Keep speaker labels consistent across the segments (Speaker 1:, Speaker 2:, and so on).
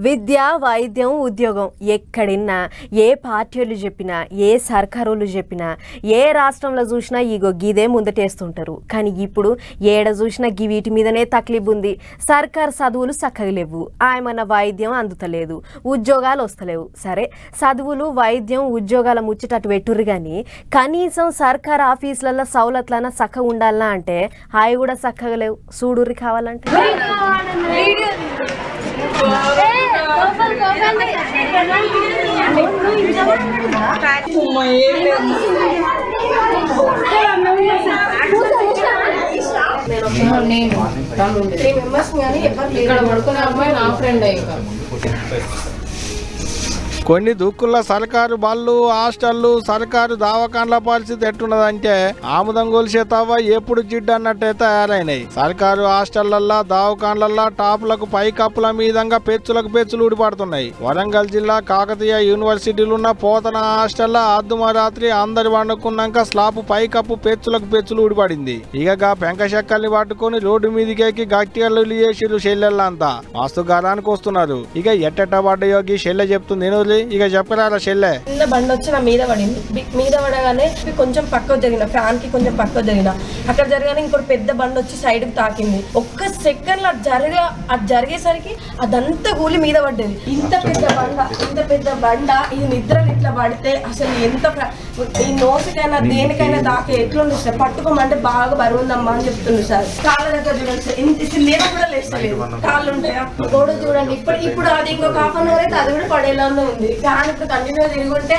Speaker 1: విద్య వైద్యం ఉద్యోగం ఎక్కడిన్నా ఏ పార్టీలు చెప్పినా ఏ సర్కారులు చెప్పినా ఏ రాష్ట్రంలో చూసినా ఇగో గిదే ముందటేస్తుంటారు. కానీ ఇప్పుడు ఏడ చూసినా వీటి మీదనే తక్లీఫ్ ఉంది. సర్కారు చదువులు చక్కగా లేవు, ఆయమన్న వైద్యం అందుతలేదు, ఉద్యోగాలు వస్తలేవు. సరే చదువులు వైద్యం ఉద్యోగాల ముచ్చటట్టు పెట్టుర్రు కానీ కనీసం సర్కారు ఆఫీసులలో సౌలతులన్నా చక్కగా ఉండాలన్నా అంటే అవి కూడా చక్కగా లేవు. చూడుర్రి కావాలంటే
Speaker 2: కొన్ని దుక్కుల సర్కారు బళ్ళు హాస్టళ్లు సర్కారు దవాఖాన్ల పరిస్థితి ఎట్టున్నదంటే ఆముదం గొలిసే తవ్వ ఎప్పుడు జిడ్డు అన్నట్టే తయారైనాయి. సర్కారు హాస్టళ్లల్లా దవాఖాన్లల్లా టాపులకు పై కప్పుల మీదంగా పెచ్చులకు పెచ్చులు ఊడిపడుతున్నాయి. వరంగల్ జిల్లా కాకతీయ యూనివర్సిటీలున్న పోతన హాస్టల్ల అర్ధమరాత్రి అందరి వండుకున్నాక స్లాబ్ పై కప్పు పెచ్చులకు పెచ్చులు ఊడిపడింది. ఇక పెంక చెక్కల్ని పట్టుకుని రోడ్డు మీదికి గట్టిగా చేసిరు. చెల్లెళ్ళంతా మస్తు గరానికి వస్తున్నారు. ఇక ఎట్టెట్ట పడ్డయో చెల్లె చెప్తుంది. ఇక చెప్పరారా చెల్లె?
Speaker 3: చిన్న బండి వచ్చి నా మీద పడింది. మీద పడగానే కొంచెం పక్కకు జరిగిన, ఫ్యాన్ కి కొంచెం పక్కకు జరిగిన, అక్కడ జరగానే ఇంకోటి పెద్ద బండి వచ్చి సైడ్ కి తాకింది. ఒక్క సెకండ్ లో అది జరిగేసరికి అదంతా కూలి మీద పడ్డది. ఇంత పెద్ద బండ ఇది నిద్రలు ఇట్లా పడితే అసలు ఎంత ఈ నోసికైనా దేనికైనా దాకా ఎట్లుంది సార్. పట్టుకోమంటే బాగా బరువు ఉందమ్మా అని చెప్తుంది సార్. కాళ్ళ దగ్గర చూడండి సార్, ఇంత మీద కూడా లేస్తలేదు. కాళ్ళు ఉంటాయా గోడ చూడండి. ఇప్పుడు అది ఇంకొక హాఫ్ అన్ అవర్ అయితే అది కూడా పడేలానే ఉంది. ఫ్యాన్ ఇప్పుడు కంటిన్యూ తిరుగుంటే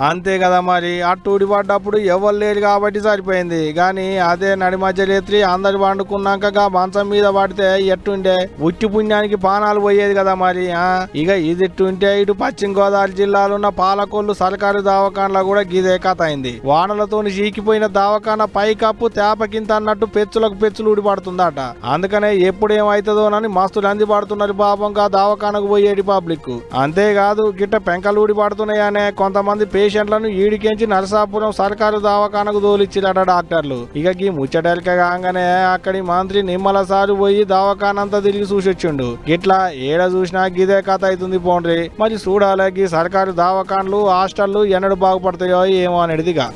Speaker 2: అంతే కదా మరి. అట్టు ఊడిపడ్డప్పుడు ఎవరు లేరు కాబట్టి సరిపోయింది. గాని అదే నడి మధ్య రేత్రి అందరు వండుకున్నాక మంచం మీద పడితే ఎట్టుండే ఉట్టి పుణ్యానికి పానాలు పోయేది కదా మరి. ఇక ఇది ఎట్టుంటే ఇటు పశ్చిమ గోదావరి జిల్లాలో ఉన్న పాలకొల్లు సర్కారు దవాఖాన్లో కూడా గిదే కథ అయింది. వానలతో చీకిపోయిన దవాఖాన పై కప్పు తేపకింత అన్నట్టు పెచ్చులకు పెచ్చులు ఊడిపడుతుందట. అందుకనే ఎప్పుడేమవుతుందోనని మస్తు రంది పడుతున్నారు పాపంగా దవాఖానకు పోయేది పబ్లిక్. అంతేకాదు గిట్ట పెంకలు ఊడిపడుతున్నాయనే కొంతమంది పేషెంట్లను ఈడికించి నరసాపురం సర్కారు దవాఖానకు తోలిచ్చిరట డాక్టర్లు. ఇక ఈ ముచ్చటెలక కాగానే అక్కడి మంత్రి నిమ్మల సారు పోయి దవాఖానంతా తిరిగి చూసొచ్చిండు. గిట్లా ఏడ చూసినా గిదే కథ అవుతుంది పోండ్రి. మరి చూడాలి సర్కారు దవాఖాన్లు హాస్టళ్లు ఎన్నడు బాగుపడతాయో ఏమో అనేదిగా.